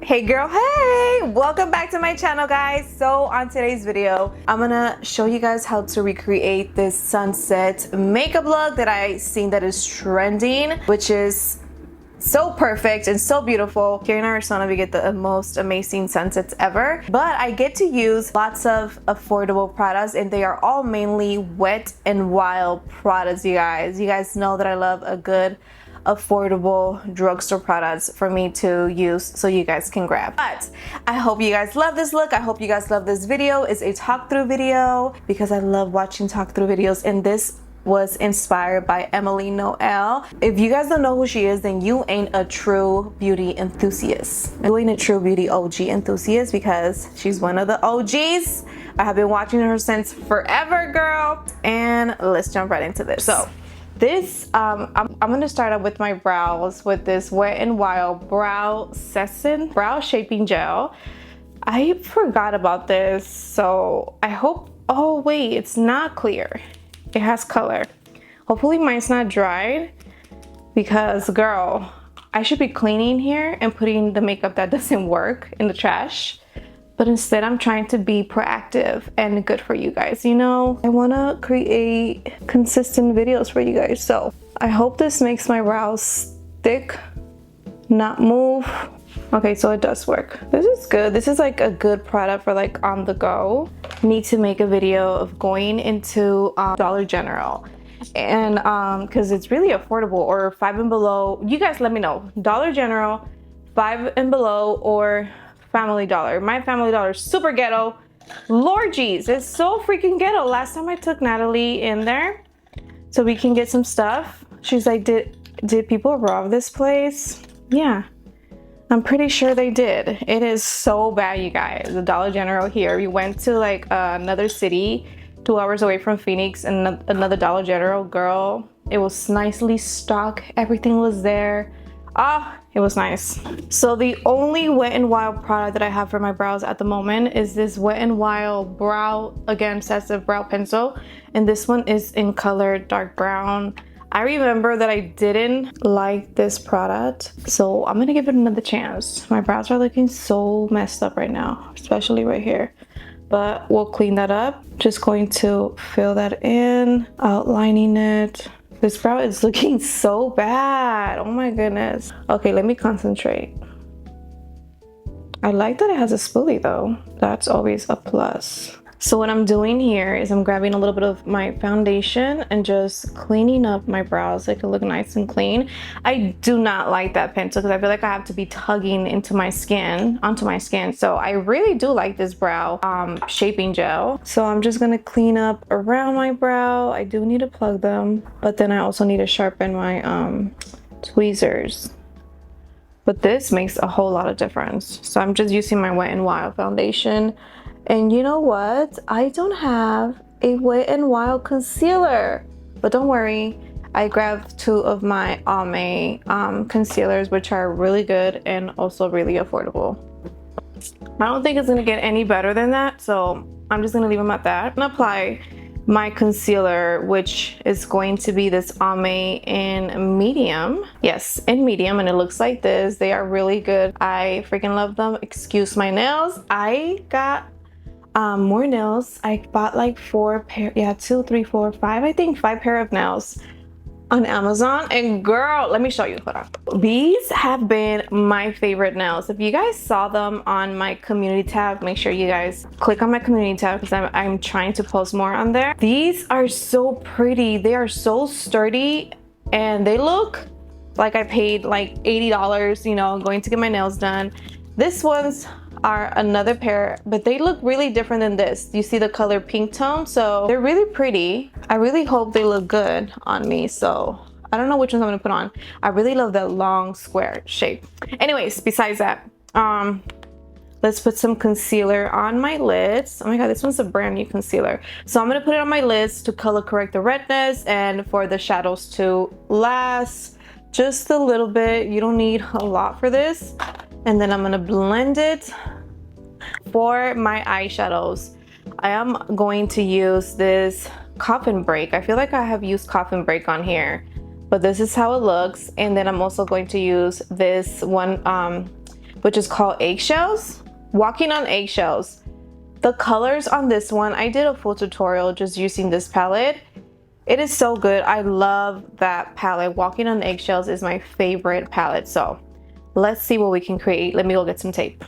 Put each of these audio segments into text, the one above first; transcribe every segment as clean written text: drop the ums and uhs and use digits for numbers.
Hey girl, hey! Welcome back to my channel, guys. So on today's video, I'm gonna show you guys how to recreate this sunset makeup look that I seen that is trending, which is so perfect and so beautiful. Here in Arizona, we get the most amazing sunsets ever, but I get to use lots of affordable products, and they are all mainly Wet n Wild products. You guys know that I love a good affordable drugstore products for me to use so you guys can grab. But I hope you guys love this look. I hope you guys love this video. It's a talk through video because I love watching talk through videos, and this was inspired by Emily Noel. If you guys don't know who she is, then you ain't a true beauty enthusiast. You ain't a true beauty OG enthusiast because she's one of the OGs. I have been watching her since forever, girl. And let's jump right into this. So this, I'm gonna start out with my brows with this Wet n Wild Brow Shaping Gel. I forgot about this, so I hope, oh wait, it's not clear. It has color. Hopefully mine's not dried because, girl, I should be cleaning here and putting the makeup that doesn't work in the trash. But instead, I'm trying to be proactive and good for you guys. You know, I want to create consistent videos for you guys. So I hope this makes my brows stick, not move. Okay, so it does work. This is good. This is like a good product for like on the go. Need to make a video of going into Dollar General, and because it's really affordable, or Five and Below. You guys let me know. Dollar General, Five and Below, or Family Dollar. My Family Dollar is super ghetto. Lord jeez, it's so freaking ghetto. Last time I took Natalie in there so we can get some stuff, she's like, did people rob this place? Yeah, I'm pretty sure they did. It is so bad, you guys. The Dollar General here. We went to like another city 2 hours away from Phoenix, and another Dollar General, girl. It was nicely stocked. Everything was there. It was nice. So the only Wet n Wild product that I have for my brows at the moment is this Wet n Wild Obsessive Brow Pencil. And this one is in color dark brown. I remember that I didn't like this product, so I'm gonna give it another chance. My brows are looking so messed up right now, especially right here. But we'll clean that up. Just going to fill that in, outlining it. This brow is looking so bad. Oh my goodness. Okay, let me concentrate. I like that it has a spoolie though. That's always a plus. So what I'm doing here is I'm grabbing a little bit of my foundation and just cleaning up my brows so it can look nice and clean. I do not like that pencil because I feel like I have to be tugging onto my skin. So I really do like this brow shaping gel. So I'm just gonna clean up around my brow. I do need to plug them, but then I also need to sharpen my tweezers. But this makes a whole lot of difference. So I'm just using my Wet n Wild foundation. And you know what? I don't have a Wet n Wild concealer, but don't worry. I grabbed two of my Almay concealers, which are really good and also really affordable. I don't think it's gonna get any better than that, so I'm just gonna leave them at that. I'm gonna apply my concealer, which is going to be this Almay in medium. Yes, in medium, and it looks like this. They are really good. I freaking love them. Excuse my nails. I got more nails. I bought like 4 pair, yeah, 2, 3, 4, 5, I think 5 pair of nails on Amazon. And girl, let me show you. Hold on. These have been my favorite nails. If you guys saw them on my community tab, make sure you guys click on my community tab because I'm trying to post more on there. These are so pretty. They are so sturdy, and they look like I paid like $80, you know, going to get my nails done. This one's are another pair, but they look really different than this. You see the color pink tone, so they're really pretty. I really hope they look good on me, so I don't know which ones I'm gonna put on. I really love that long square shape. Anyways, besides that, let's put some concealer on my lids. Oh my god, this one's a brand new concealer. So I'm gonna put it on my lids to color correct the redness and for the shadows to last just a little bit. You don't need a lot for this. And then I'm gonna blend it. For my eyeshadows, I am going to use this Coffin Break. I feel like I have used Coffin Break on here, but this is how it looks. And then I'm also going to use this one which is called Eggshells. Walking on Eggshells. The colors on this one, I did a full tutorial just using this palette. It is so good. I love that palette. Walking on Eggshells is my favorite palette. So let's see what we can create. Let me go get some tape.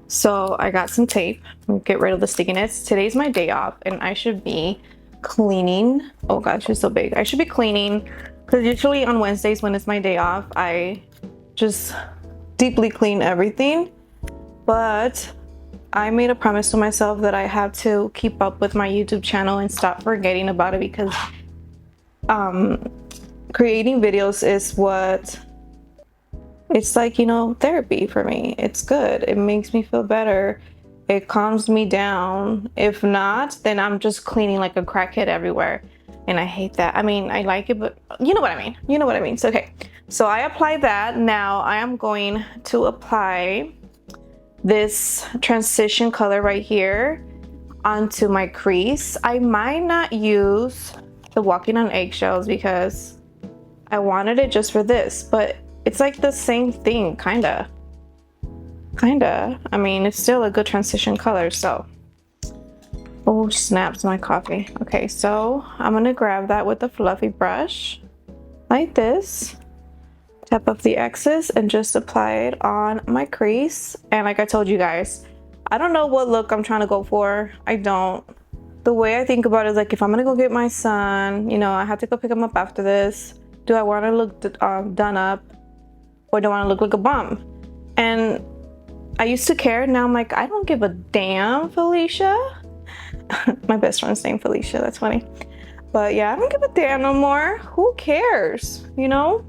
So I got some tape. Get rid of the stickiness. Today's my day off and I should be cleaning. Oh gosh, it's so big. I should be cleaning because usually on Wednesdays when it's my day off, I just deeply clean everything. But I made a promise to myself that I have to keep up with my YouTube channel and stop forgetting about it because creating videos is what it's like, you know, therapy for me. It's good. It makes me feel better. It calms me down. If not, then I'm just cleaning like a crackhead everywhere. And I hate that. I mean, I like it, but you know what I mean. You know what I mean. So, okay. So I applied that. Now I am going to apply this transition color right here onto my crease. I might not use the Walking on Eggshells because I wanted it just for this, but it's like the same thing, kinda. I mean, it's still a good transition color, so. Oh, snaps, my coffee. Okay, so I'm gonna grab that with a fluffy brush, like this. Tap up the excess and just apply it on my crease. And like I told you guys, I don't know what look I'm trying to go for. I don't. The way I think about it is like, if I'm gonna go get my son, you know, I have to go pick him up after this. Do I want to look done up, or do I want to look like a bum? And I used to care. Now I'm like, I don't give a damn, Felicia. My best friend's name Felicia. That's funny. But yeah, I don't give a damn no more. Who cares? You know?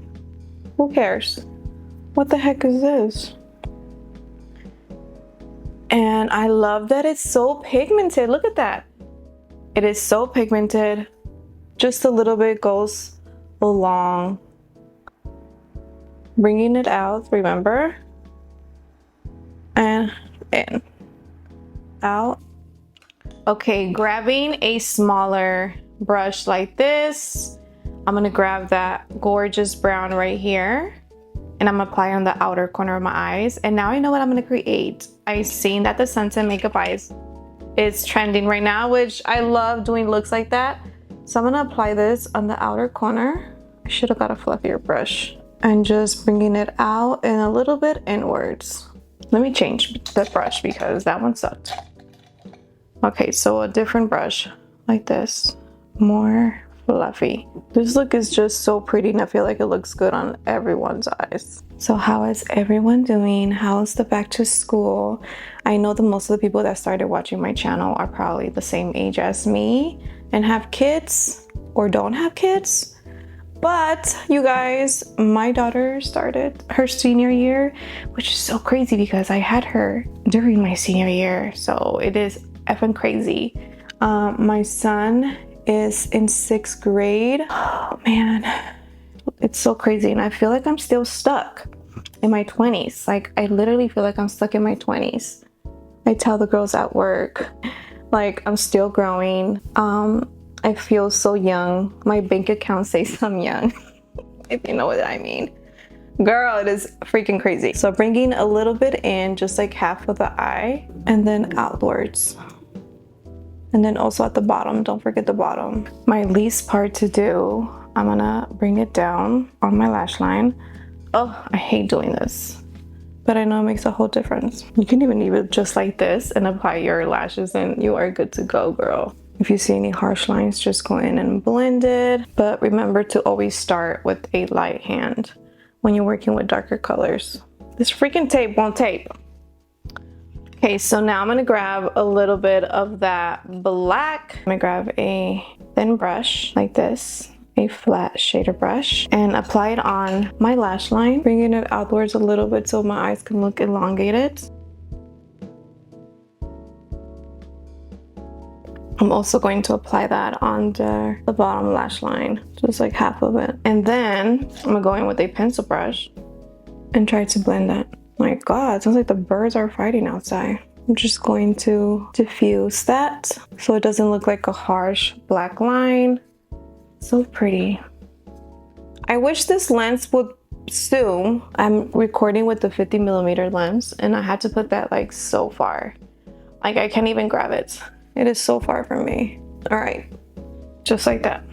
Who cares? What the heck is this? And I love that it's so pigmented. Look at that. It is so pigmented. Just a little bit goes along. Bringing it out, remember? And in. Out. Okay, grabbing a smaller brush like this. I'm gonna grab that gorgeous brown right here and I'm gonna apply on the outer corner of my eyes. And now I know what I'm gonna create. I've seen that the Sunset Makeup Eyes is trending right now, which I love doing looks like that. So I'm gonna apply this on the outer corner. I should have got a fluffier brush. And just bringing it out and a little bit inwards. Let me change the brush because that one sucked. Okay, so a different brush like this, more fluffy. This look is just so pretty and I feel like it looks good on everyone's eyes. So how is everyone doing? How's the back to school? I know that most of the people that started watching my channel are probably the same age as me and have kids or don't have kids. But you guys, my daughter started her senior year, which is so crazy because I had her during my senior year. So it is effing crazy. My son is in 6th grade. Oh man, it's so crazy. And I feel like I'm still stuck in my 20s. Like I literally feel like I'm stuck in my 20s. I tell the girls at work, like I'm still growing. I feel so young. My bank account says I'm young, if you know what I mean. Girl, it is freaking crazy. So bringing a little bit in, just like half of the eye, and then outwards. And then also at the bottom, don't forget the bottom. My least part to do, I'm gonna bring it down on my lash line. Oh, I hate doing this, but I know it makes a whole difference. You can even leave it just like this and apply your lashes and you are good to go, girl. If you see any harsh lines, just go in and blend it. But remember to always start with a light hand when you're working with darker colors. This freaking tape won't tape. Okay, so now I'm gonna grab a little bit of that black. I'm gonna grab a thin brush like this, a flat shader brush, and apply it on my lash line, bringing it outwards a little bit so my eyes can look elongated. I'm also going to apply that on the bottom lash line, just like half of it. And then I'm gonna go in with a pencil brush and try to blend that. My God, it sounds like the birds are fighting outside. I'm just going to diffuse that so it doesn't look like a harsh black line. So pretty. I wish this lens would Sue, I'm recording with the 50mm lens and I had to put that like so far. Like I can't even grab it. It is so far from me. All right, just like that.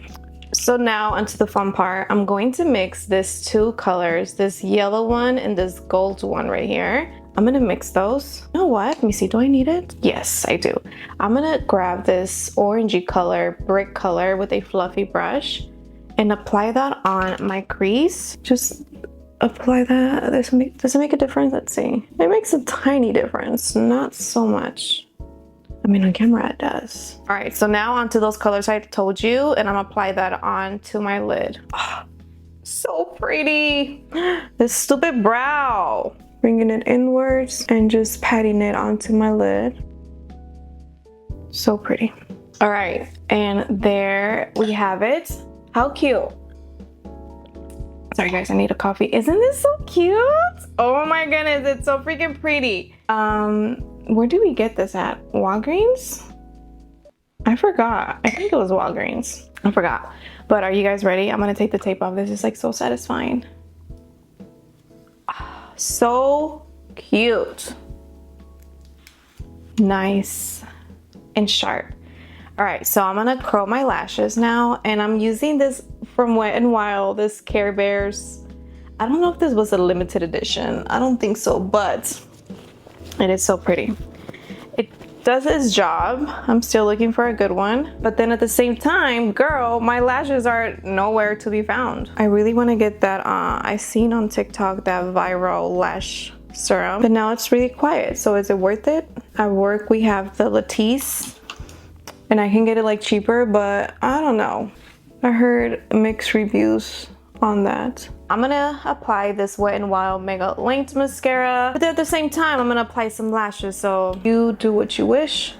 So now onto the fun part. I'm going to mix these two colors, this yellow one and this gold one right here. I'm gonna mix those. You know what? Let me see, do I need it? Yes, I do. I'm gonna grab this orangey color, brick color with a fluffy brush and apply that on my crease. Just apply that. Does it make a difference? Let's see. It makes a tiny difference, not so much. I mean, on camera it does. All right, so now onto those colors I told you, and I'm gonna apply that onto my lid. Oh, so pretty. This stupid brow. Bringing it inwards and just patting it onto my lid. So pretty. All right, and there we have it. How cute. Sorry guys, I need a coffee. Isn't this so cute? Oh my goodness, it's so freaking pretty. Where do we get this at? Walgreens? I forgot. I think it was Walgreens. I forgot. But are you guys ready? I'm gonna take the tape off. This is like so satisfying. Oh, so cute. Nice and sharp. All right, so I'm gonna curl my lashes now, and I'm using this from Wet n Wild, this Care Bears. I don't know if this was a limited edition. I don't think so, but it is so pretty. It does its job. I'm still looking for a good one, but then at the same time, girl, my lashes are nowhere to be found. I really want to get that I seen on TikTok that viral lash serum, but now it's really quiet. So is it worth it? At work we have the Latisse, and I can get it like cheaper, but I don't know. I heard mixed reviews on that. I'm gonna apply this Wet n Wild Mega Length Mascara, but then at the same time, I'm gonna apply some lashes, so you do what you wish.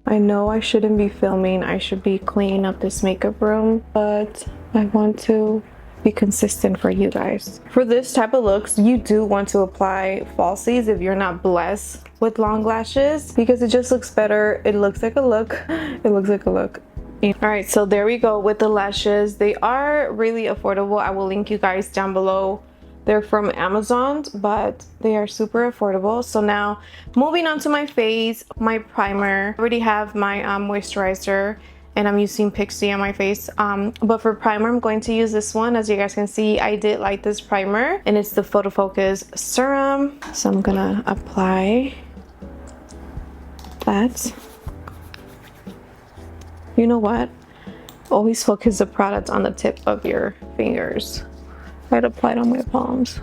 I know I shouldn't be filming, I should be cleaning up this makeup room, but I want to be consistent for you guys. For this type of looks, you do want to apply falsies if you're not blessed with long lashes, because it just looks better. It looks like a look. It looks like a look. All right, so there we go with the lashes. They are really affordable. I will link you guys down below. They're from Amazon, but they are super affordable. So now moving on to my face, my primer. I already have my moisturizer, and I'm using Pixie on my face. But for primer, I'm going to use this one. As you guys can see, I did like this primer, and it's the Photo Focus Serum. So I'm gonna apply that. You know what? Always focus the product on the tip of your fingers. I'd apply it on my palms.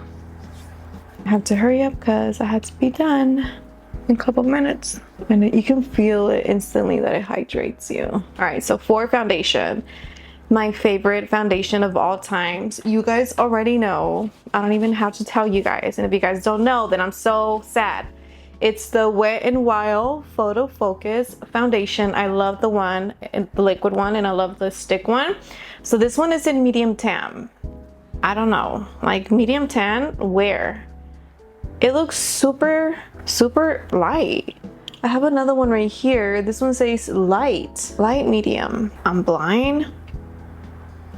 I have to hurry up because I had to be done in a couple minutes. And you can feel it instantly that it hydrates you. All right, so for foundation, my favorite foundation of all times. You guys already know. I don't even have to tell you guys. And if you guys don't know, then I'm so sad. It's the Wet n Wild Photo Focus foundation. I love the one, the liquid one, and I love the stick one. So this one is in medium tan. I don't know, like medium tan, where? It looks super, super light. I have another one right here. This one says light medium. I'm blind.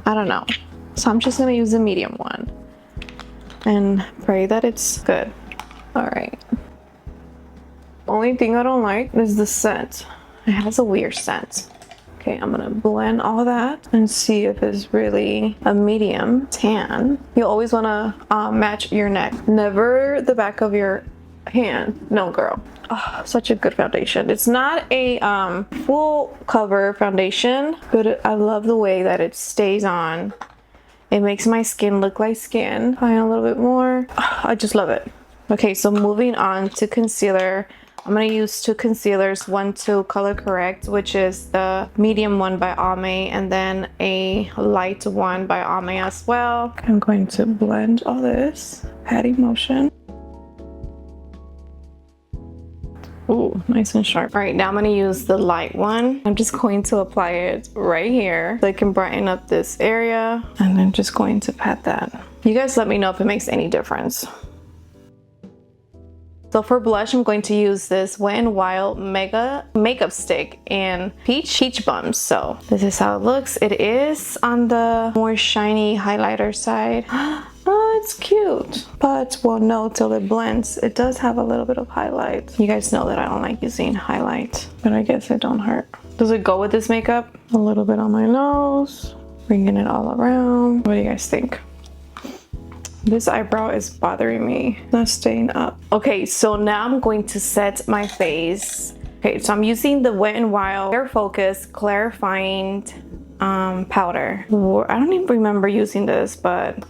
I don't know. So I'm just gonna use the medium one and pray that it's good. All right. Only thing I don't like is the scent. It has a weird scent. Okay, I'm gonna blend all that and see if it's really a medium tan. You always wanna match your neck, never the back of your hand. No, girl. Oh, such a good foundation. It's not a full cover foundation, but I love the way that it stays on. It makes my skin look like skin. Apply a little bit more. Oh, I just love it. Okay, so moving on to concealer. I'm going to use two concealers, one to color correct, which is the medium one by Almay, and then a light one by Almay as well. I'm going to blend all this, patty motion. Ooh, nice and sharp. All right, now I'm going to use the light one. I'm just going to apply it right here so I can brighten up this area, and then just going to pat that. You guys let me know if it makes any difference. So for blush, I'm going to use this Wet n Wild Mega Makeup Stick in Peach Bums. So this is how it looks. It is on the more shiny highlighter side. Oh, it's cute, but we'll know till it blends. It does have a little bit of highlight. You guys know that I don't like using highlight, but I guess it don't hurt. Does it go with this makeup? A little bit on my nose, bringing it all around. What do you guys think? This eyebrow is bothering me, not staying up. Okay, so now I'm going to set my face. Okay, so I'm using the Wet n Wild Hair Focus Clarifying powder. I don't even remember using this, but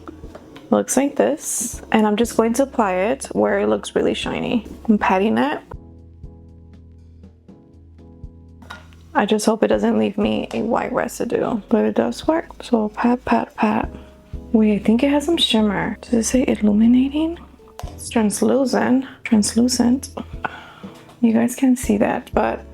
looks like this, and I'm just going to apply it where it looks really shiny. I'm patting it. I just hope it doesn't leave me a white residue, but it does work. So pat, pat, pat. Wait, I think it has some shimmer. Does it say illuminating? It's translucent. You guys can't see that, but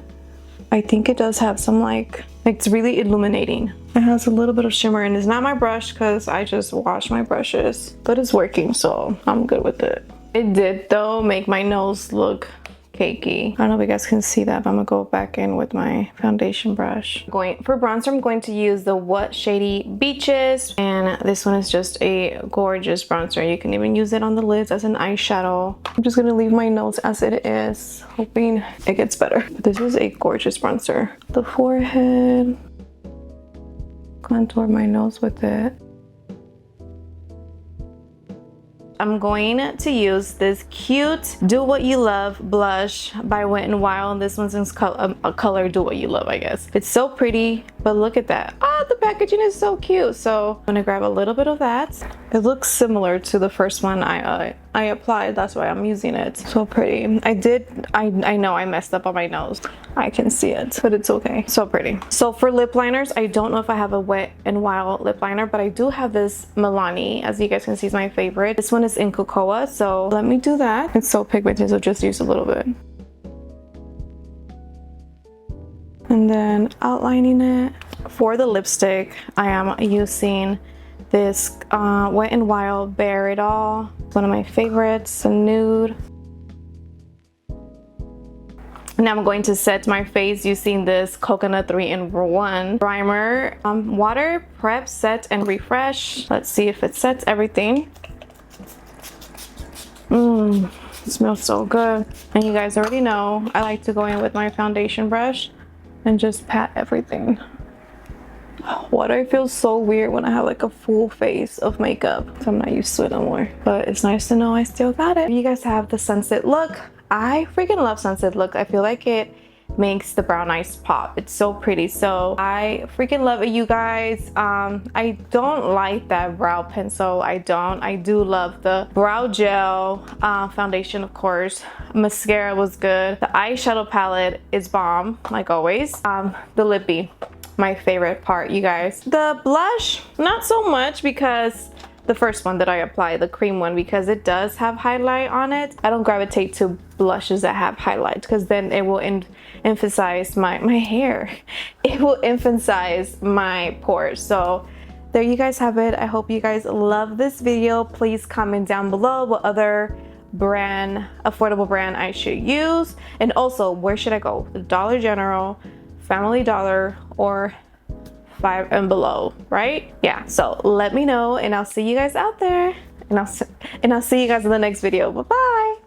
I think it does have some like it's really illuminating. It has a little bit of shimmer, and it's not my brush because I just washed my brushes, but it's working, so I'm good with it. It did though make my nose look cakey. I don't know if you guys can see that, but I'm gonna go back in with my foundation brush. Going for bronzer, I'm going to use the What Shady Beaches, and this one is just a gorgeous bronzer. You can even use it on the lids as an eyeshadow. I'm just gonna leave my nose as it is, hoping it gets better. This is a gorgeous bronzer. The forehead, contour my nose with it. I'm going to use this cute Do What You Love blush by Wet n Wild. This one's in color Do What You Love, I guess. It's so pretty, but look at that. Ah, the packaging is so cute. So I'm gonna grab a little bit of that. It looks similar to the first one I applied. That's why I'm using it. So pretty. I know I messed up on my nose. I can see it, but it's okay. So pretty. So for lip liners, I don't know if I have a Wet n Wild lip liner, but I do have this Milani. As you guys can see, is my favorite. This one is in Cocoa, so let me do that. It's so pigmented, so just use a little bit. And then outlining it. For the lipstick, I am using this Wet n Wild Bare It All. It's one of my favorites, a nude. Now I'm going to set my face using this Coconut 3-in-1 primer. Water, prep, set, and refresh. Let's see if it sets everything. It smells so good. And you guys already know I like to go in with my foundation brush and just pat everything. Water feels so weird when I have like a full face of makeup, so I'm not used to it no more. But it's nice to know I still got it. You guys have the sunset look. I freaking love sunset look. I feel like it makes the brown eyes pop. It's so pretty, so I freaking love it, you guys. I don't like that brow pencil. I do love the brow gel foundation, of course. Mascara was good. The eyeshadow palette is bomb, like always. The lippy, my favorite part, you guys. The blush, not so much, because the first one that I apply, the cream one, because it does have highlight on it. I don't gravitate to blushes that have highlight, because then it will emphasize my hair. It will emphasize my pores. So there you guys have it. I hope you guys love this video. Please comment down below what other affordable brand I should use, and also where should I go? The Dollar General, Family Dollar, or 5 and below, right? Yeah, so let me know, and I'll see you guys out there, and I'll see you guys in the next video. Bye bye.